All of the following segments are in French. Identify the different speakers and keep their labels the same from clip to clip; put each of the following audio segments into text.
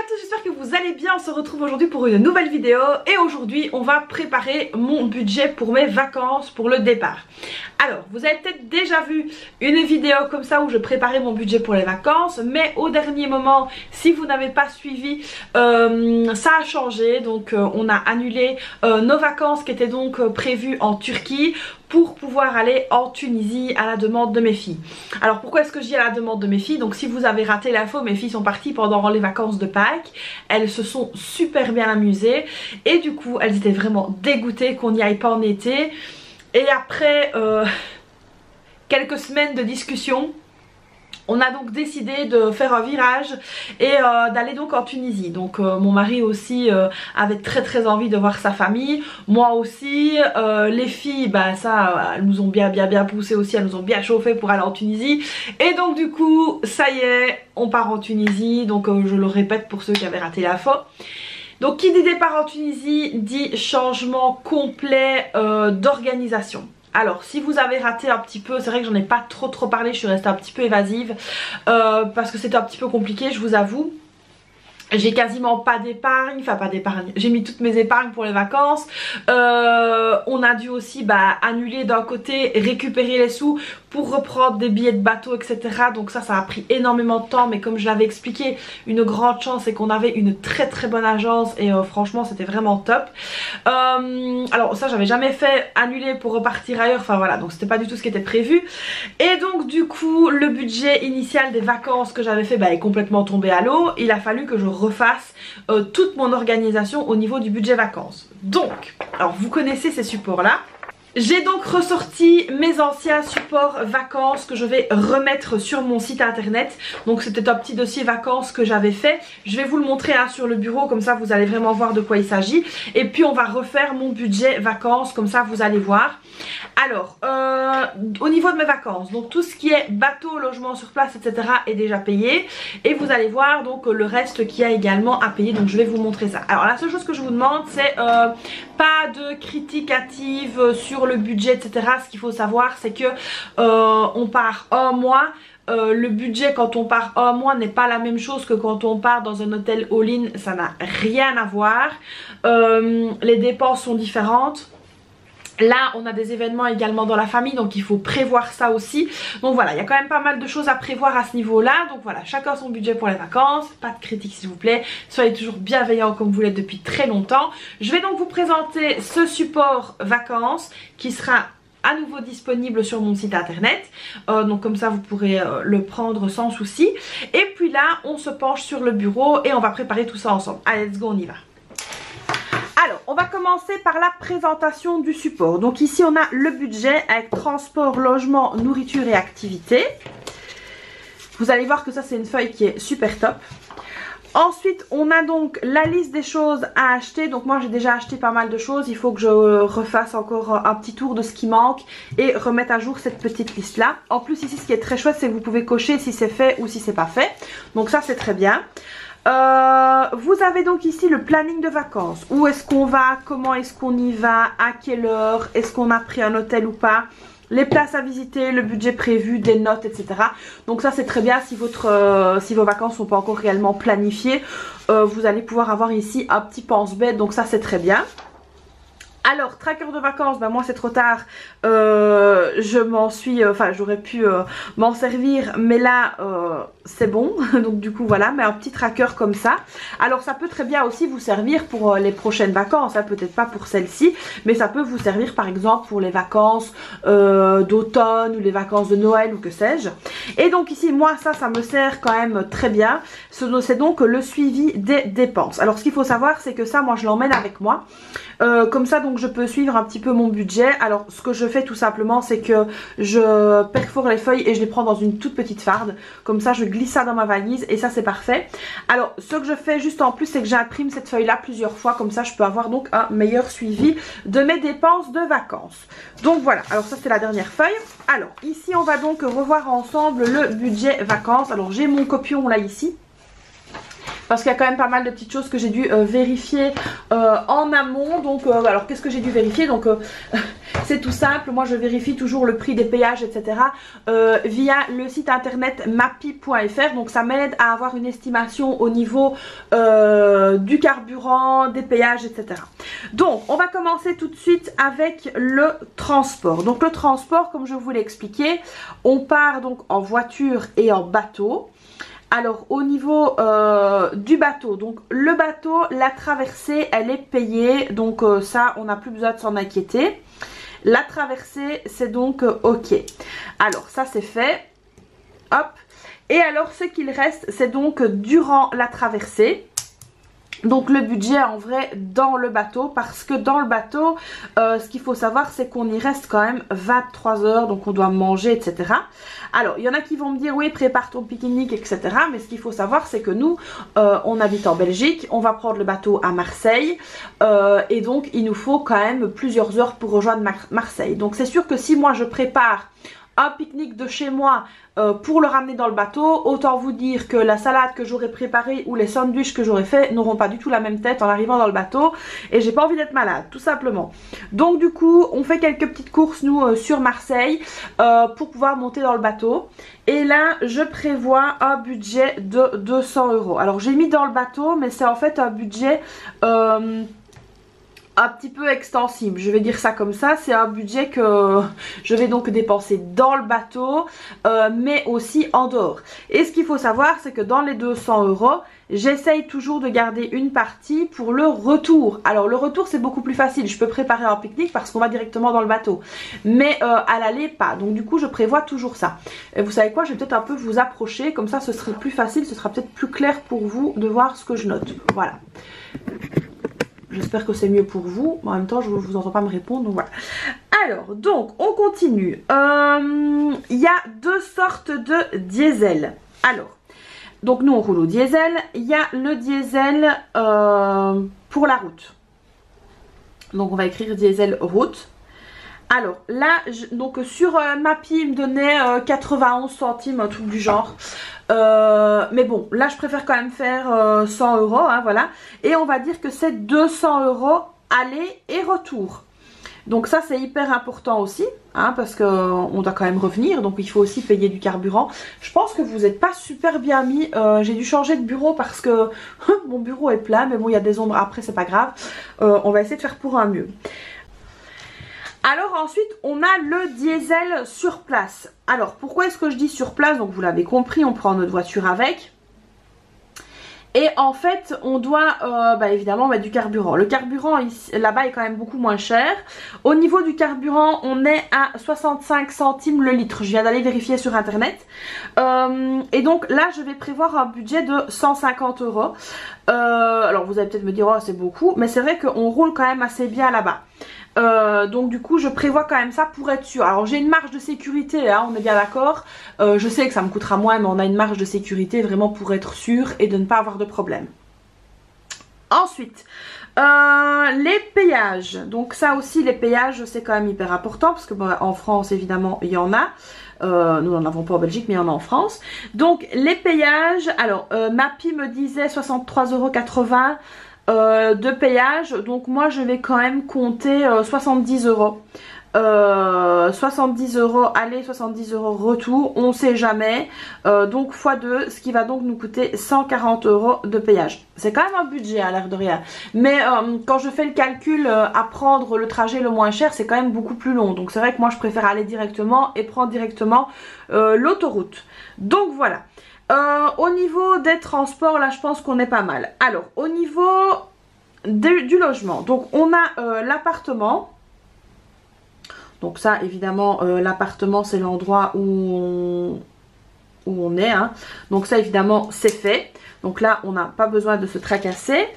Speaker 1: tous, j'espère que vous allez bien. On se retrouve aujourd'hui pour une nouvelle vidéo et aujourd'hui on va préparer mon budget pour mes vacances pour le départ. Alors vous avez peut-être déjà vu une vidéo comme ça où je préparais mon budget pour les vacances, mais au dernier moment, si vous n'avez pas suivi, ça a changé. Donc on a annulé nos vacances qui étaient donc prévues en Turquie pour pouvoir aller en Tunisie à la demande de mes filles. Alors pourquoi est-ce que je dis à la demande de mes filles? Donc si vous avez raté l'info, mes filles sont parties pendant les vacances de Pâques. Elles se sont super bien amusées et du coup elles étaient vraiment dégoûtées qu'on n'y aille pas en été. Et après quelques semaines de discussion, on a donc décidé de faire un virage et d'aller donc en Tunisie. Donc mon mari aussi avait très envie de voir sa famille. Moi aussi, les filles, bah ça, elles nous ont bien poussé aussi, elles nous ont bien chauffé pour aller en Tunisie. Et donc du coup, ça y est, on part en Tunisie. Donc je le répète pour ceux qui avaient raté l'info. Donc qui dit départ en Tunisie dit changement complet d'organisation. Alors si vous avez raté un petit peu, c'est vrai que j'en ai pas trop parlé, je suis restée un petit peu évasive parce que c'était un petit peu compliqué, je vous avoue. J'ai quasiment pas d'épargne, enfin pas d'épargne, j'ai mis toutes mes épargnes pour les vacances. On a dû aussi annuler d'un côté, récupérer les sous pour reprendre des billets de bateau, etc. Donc ça a pris énormément de temps, mais comme je l'avais expliqué, une grande chance c'est qu'on avait une très bonne agence et franchement c'était vraiment top. Alors ça j'avais jamais fait, annuler pour repartir ailleurs, enfin voilà, donc c'était pas du tout ce qui était prévu. Et donc du coup le budget initial des vacances que j'avais fait est complètement tombé à l'eau. Il a fallu que je refasse toute mon organisation au niveau du budget vacances. Donc, alors vous connaissez ces supports là. J'ai donc ressorti mes anciens supports vacances que je vais remettre sur mon site internet. Donc c'était un petit dossier vacances que j'avais fait. Je vais vous le montrer sur le bureau, comme ça vous allez vraiment voir de quoi il s'agit. Et puis on va refaire mon budget vacances, comme ça vous allez voir. Alors, au niveau de mes vacances, donc tout ce qui est bateau, logement sur place, etc. est déjà payé. Et vous allez voir donc le reste qui a également à payer. Donc je vais vous montrer ça. Alors la seule chose que je vous demande, c'est pas de critique hâtive sur le budget, etc. Ce qu'il faut savoir, c'est que on part un mois. Le budget quand on part un mois n'est pas la même chose que quand on part dans un hôtel all-in. Ça n'a rien à voir. Les dépenses sont différentes. Là on a des événements également dans la famille, donc il faut prévoir ça aussi. Donc voilà, il y a quand même pas mal de choses à prévoir à ce niveau là. Donc voilà, chacun son budget pour les vacances. Pas de critique s'il vous plaît, soyez toujours bienveillants comme vous l'êtes depuis très longtemps. Je vais donc vous présenter ce support vacances qui sera à nouveau disponible sur mon site internet, donc comme ça vous pourrez le prendre sans souci. Et puis là on se penche sur le bureau et on va préparer tout ça ensemble. Allez, let's go, on y va. Alors, on va commencer par la présentation du support. Donc ici, on a le budget avec transport, logement, nourriture et activité. Vous allez voir que ça, c'est une feuille qui est super top. Ensuite, on a donc la liste des choses à acheter. Donc moi, j'ai déjà acheté pas mal de choses. Il faut que je refasse encore un petit tour de ce qui manque et remettre à jour cette petite liste-là. En plus, ici, ce qui est très chouette, c'est que vous pouvez cocher si c'est fait ou si c'est pas fait. Donc ça, c'est très bien. Vous avez donc ici le planning de vacances. Où est-ce qu'on va, comment est-ce qu'on y va, à quelle heure, est-ce qu'on a pris un hôtel ou pas, les places à visiter, le budget prévu, des notes, etc. Donc ça c'est très bien si vos vacances sont pas encore réellement planifiées. Vous allez pouvoir avoir ici un petit pense-bête, donc ça c'est très bien. Alors, tracker de vacances, moi c'est trop tard, je m'en suis, j'aurais pu m'en servir, mais là c'est bon, donc du coup voilà, mais un petit tracker comme ça. Alors ça peut très bien aussi vous servir pour les prochaines vacances, hein, peut-être pas pour celle-ci, mais ça peut vous servir par exemple pour les vacances d'automne ou les vacances de Noël ou que sais-je. Et donc ici, moi ça me sert quand même très bien, c'est donc le suivi des dépenses. Alors ce qu'il faut savoir, c'est que ça, moi je l'emmène avec moi. Comme ça donc je peux suivre un petit peu mon budget. Alors ce que je fais tout simplement, c'est que je perfore les feuilles et je les prends dans une toute petite farde. Comme ça je glisse ça dans ma valise et ça c'est parfait. Alors ce que je fais juste en plus, c'est que j'imprime cette feuille là plusieurs fois. Comme ça je peux avoir donc un meilleur suivi de mes dépenses de vacances. Donc voilà, alors ça c'est la dernière feuille. Alors ici on va donc revoir ensemble le budget vacances. Alors j'ai mon copion là ici, parce qu'il y a quand même pas mal de petites choses que j'ai dû vérifier en amont. Donc alors qu'est-ce que j'ai dû vérifier? Donc C'est tout simple, moi je vérifie toujours le prix des péages, etc. Via le site internet mappy.fr. Donc ça m'aide à avoir une estimation au niveau du carburant, des péages, etc. Donc on va commencer tout de suite avec le transport. Donc le transport, comme je vous l'ai expliqué, on part donc en voiture et en bateau. Alors au niveau du bateau, donc le bateau, la traversée elle est payée, donc ça on n'a plus besoin de s'en inquiéter. La traversée c'est donc ok. Alors ça c'est fait, hop. Et alors ce qu'il reste c'est donc durant la traversée. Donc le budget en vrai dans le bateau, parce que dans le bateau ce qu'il faut savoir c'est qu'on y reste quand même 23 heures, donc on doit manger, etc. Alors il y en a qui vont me dire oui prépare ton pique-nique, etc. Mais ce qu'il faut savoir c'est que nous on habite en Belgique, on va prendre le bateau à Marseille et donc il nous faut quand même plusieurs heures pour rejoindre Marseille. Donc c'est sûr que si moi je prépare un pique-nique de chez moi pour le ramener dans le bateau, autant vous dire que la salade que j'aurais préparée ou les sandwichs que j'aurais fait n'auront pas du tout la même tête en arrivant dans le bateau, et j'ai pas envie d'être malade tout simplement. Donc du coup on fait quelques petites courses nous sur Marseille pour pouvoir monter dans le bateau, et là je prévois un budget de 200 €. Alors j'ai mis dans le bateau mais c'est en fait un budget un petit peu extensible, je vais dire ça comme ça. C'est un budget que je vais donc dépenser dans le bateau mais aussi en dehors. Et ce qu'il faut savoir c'est que dans les 200 €, j'essaye toujours de garder une partie pour le retour. Alors le retour c'est beaucoup plus facile, je peux préparer un pique-nique parce qu'on va directement dans le bateau, mais à l'aller pas. Donc du coup je prévois toujours ça. Et vous savez quoi, je vais peut-être un peu vous approcher, comme ça ce serait plus facile, ce sera peut-être plus clair pour vous de voir ce que je note. Voilà. J'espère que c'est mieux pour vous, mais en même temps je ne vous entends pas me répondre, donc voilà. Alors, donc on continue. Il y a deux sortes de diesel. Alors, donc nous on roule au diesel. Il y a le diesel pour la route. Donc on va écrire diesel route. Alors là, donc sur Mappy, il me donnait 91 centimes, un truc du genre. Mais bon, là je préfère quand même faire 100 €, hein, voilà. Et on va dire que c'est 200 € aller et retour. Donc ça c'est hyper important aussi, hein, parce qu'on doit quand même revenir, donc il faut aussi payer du carburant. Je pense que vous n'êtes pas super bien mis, j'ai dû changer de bureau parce que mon bureau est plein, mais bon il y a des ombres après, c'est pas grave. On va essayer de faire pour un mieux. Alors ensuite on a le diesel sur place. Alors pourquoi est-ce que je dis sur place? Donc vous l'avez compris, on prend notre voiture avec. Et en fait on doit évidemment mettre du carburant. Le carburant là-bas est quand même beaucoup moins cher. Au niveau du carburant on est à 65 centimes le litre. Je viens d'aller vérifier sur internet. Et donc là je vais prévoir un budget de 150 €. Alors vous allez peut-être me dire oh c'est beaucoup, mais c'est vrai qu'on roule quand même assez bien là-bas. Donc du coup je prévois quand même ça pour être sûr. Alors j'ai une marge de sécurité, hein, on est bien d'accord. Je sais que ça me coûtera moins, mais on a une marge de sécurité vraiment pour être sûr et de ne pas avoir de problème. Ensuite les péages. Donc ça aussi les péages c'est quand même hyper important, parce que en France évidemment il y en a. Nous n'en avons pas en Belgique mais il y en a en France. Donc les péages, alors Mappy me disait 63,80 € de péage, donc moi je vais quand même compter 70 €. 70 € aller, 70 € retour, on sait jamais. Donc x2, ce qui va donc nous coûter 140 € de péage. C'est quand même un budget à l'air de rien. Mais quand je fais le calcul à prendre le trajet le moins cher, c'est quand même beaucoup plus long. Donc c'est vrai que moi je préfère aller directement et prendre directement l'autoroute. Donc voilà. Au niveau des transports, là je pense qu'on est pas mal. Alors au niveau du logement, donc on a l'appartement. Donc ça évidemment l'appartement c'est l'endroit où on est, hein. Donc ça évidemment c'est fait. Donc là on n'a pas besoin de se tracasser.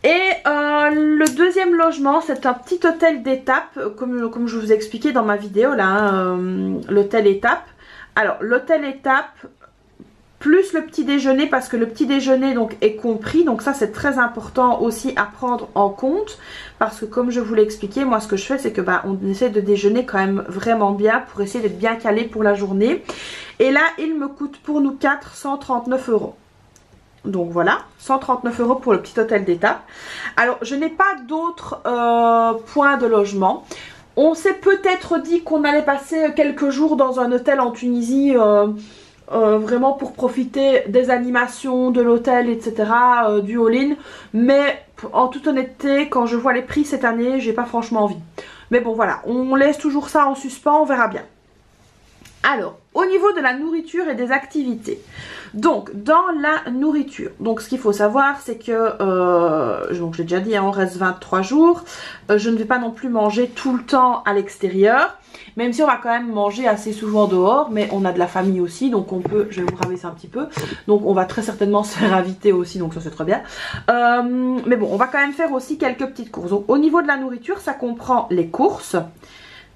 Speaker 1: Et le deuxième logement c'est un petit hôtel d'étape, comme je vous ai expliqué dans ma vidéo là, hein, l'hôtel étape. Alors l'hôtel étape plus le petit déjeuner, parce que le petit déjeuner donc est compris, donc ça c'est très important aussi à prendre en compte, parce que comme je vous l'ai expliqué, moi ce que je fais c'est que on essaie de déjeuner quand même vraiment bien pour essayer d'être bien calé pour la journée. Et là il me coûte pour nous 4 139 €. Donc voilà, 139 € pour le petit hôtel d'étape. Alors je n'ai pas d'autres points de logement. On s'est peut-être dit qu'on allait passer quelques jours dans un hôtel en Tunisie, vraiment pour profiter des animations de l'hôtel, etc., du all-in. Mais en toute honnêteté, quand je vois les prix cette année, j'ai pas franchement envie. Mais bon voilà, on laisse toujours ça en suspens, on verra bien. Alors, au niveau de la nourriture et des activités. Donc, dans la nourriture, donc ce qu'il faut savoir, c'est que, donc j'ai déjà dit, hein, on reste 23 jours. Je ne vais pas non plus manger tout le temps à l'extérieur. Même si on va quand même manger assez souvent dehors, mais on a de la famille aussi, donc on peut, je vais vous rabaisser un petit peu, donc on va très certainement se faire inviter aussi, donc ça c'est très bien. Mais bon, on va quand même faire aussi quelques petites courses. Donc au niveau de la nourriture, ça comprend les courses,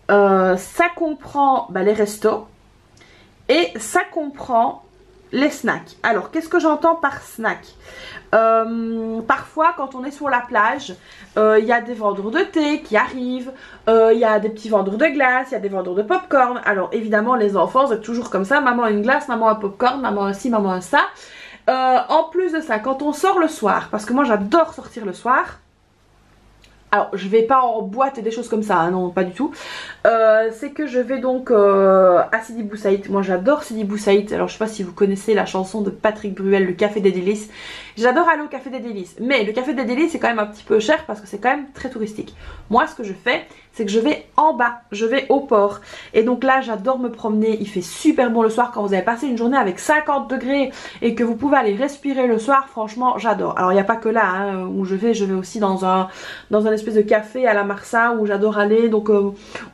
Speaker 1: ça comprend les restos, et ça comprend les snacks. Alors, qu'est-ce que j'entends par snack? Parfois, quand on est sur la plage, il y a des vendeurs de thé qui arrivent, il y a des petits vendeurs de glace, il y a des vendeurs de popcorn. Alors, évidemment, les enfants, c'est toujours comme ça, maman une glace, maman un popcorn, maman un ci, maman un ça. En plus de ça, quand on sort le soir, parce que moi j'adore sortir le soir, alors je vais pas en boîte et des choses comme ça, hein, non pas du tout, c'est que je vais donc à Sidi Bou Saïd. Moi j'adore Sidi Bou Saïd. Alors je sais pas si vous connaissez la chanson de Patrick Bruel, le Café des Délices. J'adore aller au Café des Délices, mais le Café des Délices c'est quand même un petit peu cher parce que c'est quand même très touristique. Moi ce que je fais, c'est que je vais en bas, je vais au port, et donc là j'adore me promener. Il fait super bon le soir quand vous avez passé une journée avec 50 degrés et que vous pouvez aller respirer le soir. Franchement j'adore. Alors il n'y a pas que là hein, où je vais aussi dans un espèce de café à la Marsa où j'adore aller. Donc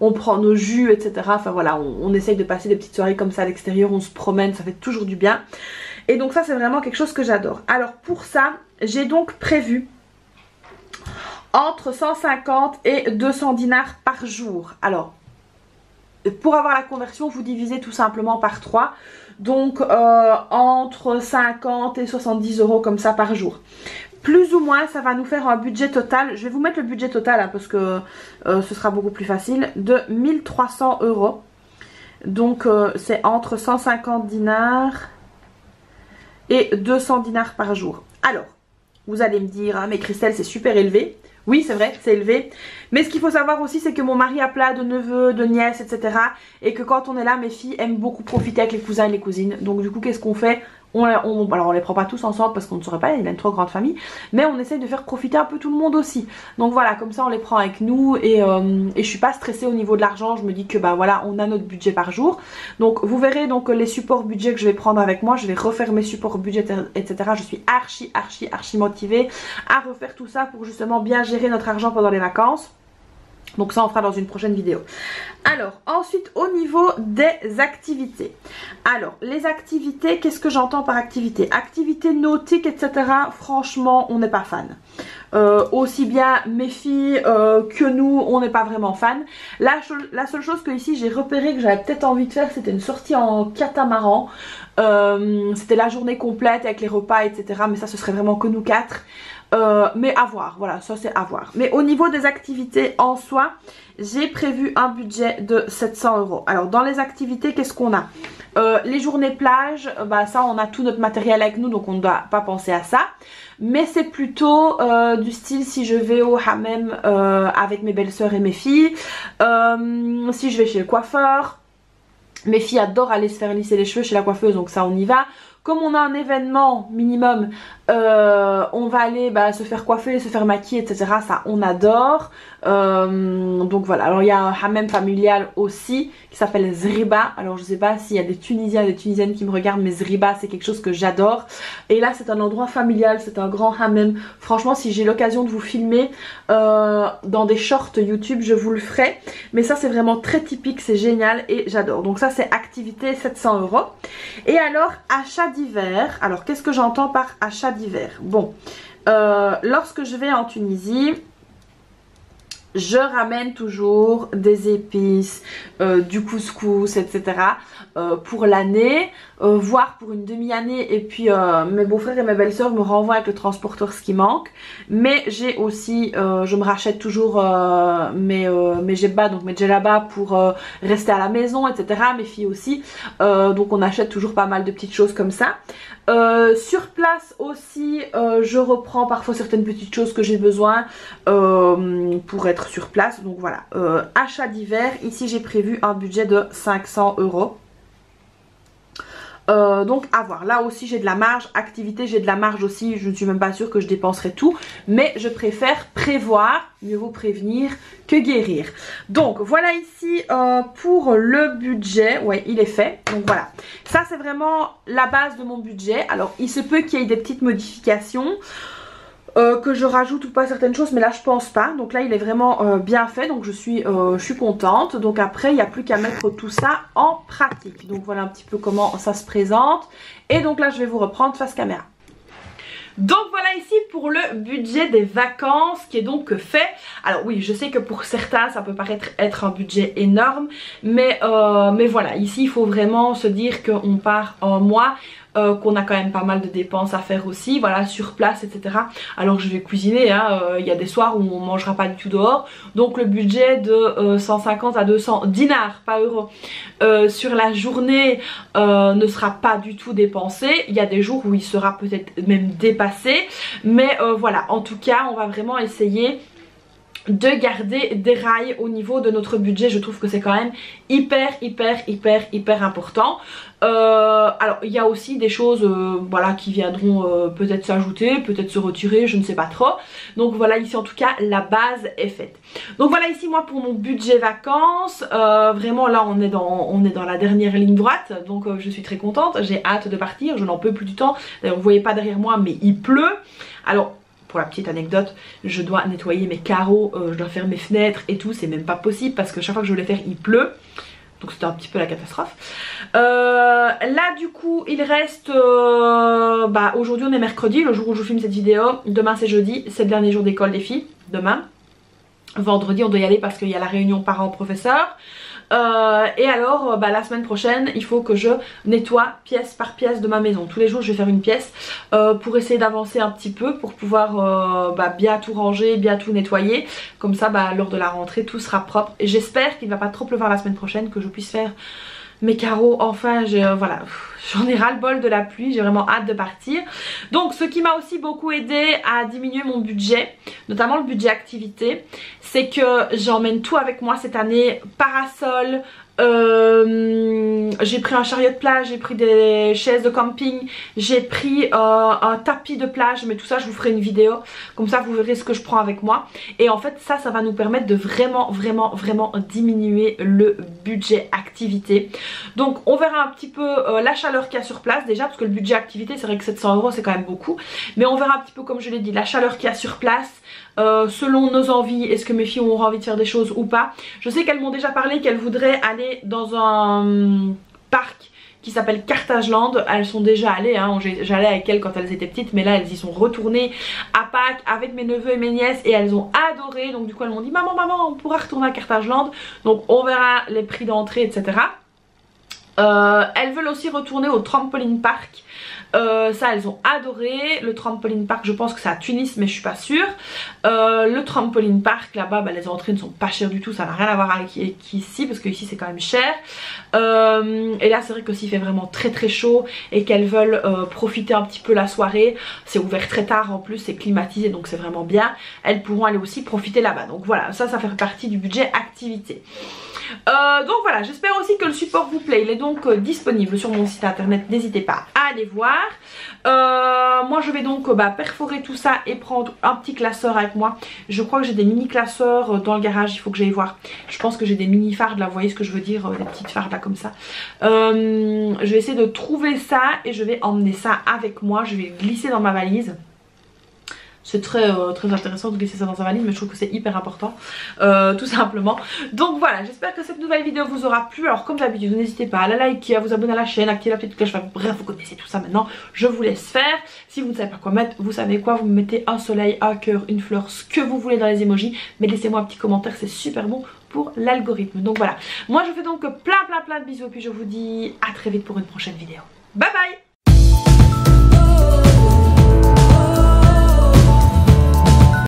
Speaker 1: on prend nos jus, etc. Enfin voilà, on essaye de passer des petites soirées comme ça à l'extérieur, on se promène, ça fait toujours du bien. Et donc ça c'est vraiment quelque chose que j'adore. Alors pour ça, j'ai donc prévu entre 150 et 200 dinars par jour. Alors, pour avoir la conversion, vous divisez tout simplement par 3. Donc, entre 50 et 70 euros comme ça par jour. Plus ou moins, ça va nous faire un budget total. Je vais vous mettre le budget total hein, parce que ce sera beaucoup plus facile. De 1300 euros. Donc, c'est entre 150 dinars et 200 dinars par jour. Alors, vous allez me dire, ah, mais Christelle, c'est super élevé. Oui, c'est vrai, c'est élevé. Mais ce qu'il faut savoir aussi, c'est que mon mari a plein de neveux, de nièces, etc. Et que quand on est là, mes filles aiment beaucoup profiter avec les cousins et les cousines. Donc du coup, qu'est-ce qu'on fait? Alors on les prend pas tous ensemble parce qu'on ne saurait pas, il a une trop grande famille. Mais on essaye de faire profiter un peu tout le monde aussi. Donc voilà, comme ça on les prend avec nous. Et je suis pas stressée au niveau de l'argent. Je me dis que bah voilà, on a notre budget par jour. Donc vous verrez donc les supports budget que je vais prendre avec moi. Je vais refaire mes supports budget, etc. Je suis archi motivée à refaire tout ça pour justement bien gérer notre argent pendant les vacances. Donc ça on fera dans une prochaine vidéo. Alors ensuite au niveau des activités. Alors les activités, qu'est-ce que j'entends par activité? Activités nautiques, etc. Franchement on n'est pas fan. Aussi bien mes filles que nous, on n'est pas vraiment fan. La seule chose que ici j'ai repéré que j'avais peut-être envie de faire, c'était une sortie en catamaran. C'était la journée complète avec les repas, etc. Mais ça ce serait vraiment que nous quatre. Mais à voir, voilà, ça c'est à voir. Mais au niveau des activités en soi, j'ai prévu un budget de 700 euros. Alors dans les activités, qu'est-ce qu'on a? Les journées plage, bah ça on a tout notre matériel avec nous, donc on ne doit pas penser à ça. Mais c'est plutôt du style si je vais au hammam avec mes belles-sœurs et mes filles, si je vais chez le coiffeur. Mes filles adorent aller se faire lisser les cheveux chez la coiffeuse, donc ça on y va. Comme on a un événement minimum, on va aller se faire coiffer, se faire maquiller, etc. Ça on adore. Donc voilà, alors il y a un hammam familial aussi qui s'appelle Zriba. Alors je sais pas s'il y a des Tunisiens et des Tunisiennes qui me regardent, mais Zriba c'est quelque chose que j'adore. Et là c'est un endroit familial, c'est un grand hammam. Franchement si j'ai l'occasion de vous filmer dans des shorts YouTube, je vous le ferai. Mais ça c'est vraiment très typique, c'est génial et j'adore. Donc ça c'est activité 700 euros. Et alors achat d'hiver. Alors qu'est-ce que j'entends par achat d'hiver? Bon, lorsque je vais en Tunisie, je ramène toujours des épices, du couscous, etc. Pour l'année. voire pour une demi-année, et puis mes beaux-frères et mes belles-sœurs me renvoient avec le transporteur ce qui manque. Mais j'ai aussi, je me rachète toujours mes djellabas, donc mes djellabas pour rester à la maison, etc. Mes filles aussi, donc on achète toujours pas mal de petites choses comme ça. Sur place aussi, je reprends parfois certaines petites choses que j'ai besoin pour être sur place. Donc voilà, achat d'hiver. Ici j'ai prévu un budget de 500 €. Donc à voir, là aussi j'ai de la marge, activité j'ai de la marge aussi, je ne suis même pas sûre que je dépenserai tout, mais je préfère prévoir, mieux vaut prévenir que guérir. Donc voilà ici pour le budget, ouais il est fait, donc voilà, ça c'est vraiment la base de mon budget. Alors il se peut qu'il y ait des petites modifications, que je rajoute ou pas certaines choses, mais là je pense pas. Donc là il est vraiment bien fait, donc je suis contente. Donc après il n'y a plus qu'à mettre tout ça en pratique. Donc voilà un petit peu comment ça se présente. Et donc là je vais vous reprendre face caméra. Donc voilà ici pour le budget des vacances qui est donc fait. Alors oui, je sais que pour certains ça peut paraître être un budget énorme, mais voilà, ici il faut vraiment se dire qu'on part un mois, qu'on a quand même pas mal de dépenses à faire aussi, voilà, sur place, etc. Alors je vais cuisiner, hein, il y a des soirs où on mangera pas du tout dehors, donc le budget de 150 à 200 dinars, pas euros, sur la journée ne sera pas du tout dépensé. Il y a des jours où il sera peut-être même dépassé, mais voilà, en tout cas on va vraiment essayer de garder des rails au niveau de notre budget. Je trouve que c'est quand même hyper important. Alors il y a aussi des choses voilà, qui viendront peut-être s'ajouter, peut-être se retirer, je ne sais pas trop. Donc voilà, ici en tout cas la base est faite. Donc voilà ici moi pour mon budget vacances, vraiment là on est dans la dernière ligne droite, donc je suis très contente, j'ai hâte de partir, je n'en peux plus du temps. D'ailleurs vous voyez pas derrière moi mais il pleut. Alors pour la petite anecdote, je dois nettoyer mes carreaux, je dois faire mes fenêtres et tout, c'est même pas possible parce que chaque fois que je veux les faire il pleut. Donc c'était un petit peu la catastrophe. Là du coup il reste, aujourd'hui on est mercredi, le jour où je filme cette vidéo. Demain c'est jeudi, c'est le dernier jour d'école des filles, demain. Vendredi on doit y aller parce qu'il y a la réunion parents-professeurs. Et alors la semaine prochaine il faut que je nettoie pièce par pièce de ma maison. Tous les jours je vais faire une pièce pour essayer d'avancer un petit peu, pour pouvoir bien tout ranger, bien tout nettoyer. Comme ça lors de la rentrée tout sera propre. Et j'espère qu'il ne va pas trop pleuvoir la semaine prochaine, que je puisse faire mes carreaux. Enfin voilà, j'en ai ras le bol de la pluie, j'ai vraiment hâte de partir. Donc ce qui m'a aussi beaucoup aidé à diminuer mon budget, notamment le budget activité, c'est que j'emmène tout avec moi cette année. Parasol, j'ai pris un chariot de plage, j'ai pris des chaises de camping, j'ai pris un tapis de plage, mais tout ça je vous ferai une vidéo, comme ça vous verrez ce que je prends avec moi. Et en fait ça va nous permettre de vraiment diminuer le budget activité. Donc on verra un petit peu la chaleur qu'il y a sur place déjà, parce que le budget activité c'est vrai que 700 € c'est quand même beaucoup, mais on verra un petit peu, comme je l'ai dit, la chaleur qu'il y a sur place. Selon nos envies, est-ce que mes filles auront envie de faire des choses ou pas. Je sais qu'elles m'ont déjà parlé qu'elles voudraient aller dans un parc qui s'appelle Carthageland. Elles sont déjà allées, hein. J'allais avec elles quand elles étaient petites, mais là elles y sont retournées à Pâques avec mes neveux et mes nièces et elles ont adoré. Donc du coup elles m'ont dit maman on pourra retourner à Carthageland. Donc on verra les prix d'entrée, etc. Elles veulent aussi retourner au trampoline park. Ça elles ont adoré. Le trampoline park je pense que c'est à Tunis mais je suis pas sûre. Le trampoline park là-bas les entrées ne sont pas chères du tout, ça n'a rien à voir avec ici parce que ici c'est quand même cher. Et là c'est vrai que s'il fait vraiment très chaud et qu'elles veulent profiter un petit peu la soirée, c'est ouvert très tard en plus, c'est climatisé donc c'est vraiment bien. Elles pourront aller aussi profiter là-bas. Donc voilà, ça fait partie du budget activité. Donc voilà, j'espère aussi que le support vous plaît. Il est donc disponible sur mon site internet, n'hésitez pas à aller voir. Moi je vais donc perforer tout ça et prendre un petit classeur avec moi. Je crois que j'ai des mini classeurs dans le garage, il faut que j'aille voir. Je pense que j'ai des mini fardes là, vous voyez ce que je veux dire, des petites fardes là comme ça. Je vais essayer de trouver ça et je vais emmener ça avec moi, je vais glisser dans ma valise. C'est très intéressant de glisser ça dans sa valise, mais je trouve que c'est hyper important, tout simplement. Donc voilà, j'espère que cette nouvelle vidéo vous aura plu. Alors comme d'habitude, n'hésitez pas à la liker, à vous abonner à la chaîne, activer la petite cloche. Enfin, bref, vous connaissez tout ça maintenant, je vous laisse faire. Si vous ne savez pas quoi mettre, vous savez quoi, vous me mettez un soleil, un cœur, une fleur, ce que vous voulez dans les emojis. Mais laissez-moi un petit commentaire, c'est super bon pour l'algorithme. Donc voilà, moi je fais donc plein de bisous et puis je vous dis à très vite pour une prochaine vidéo. Bye bye.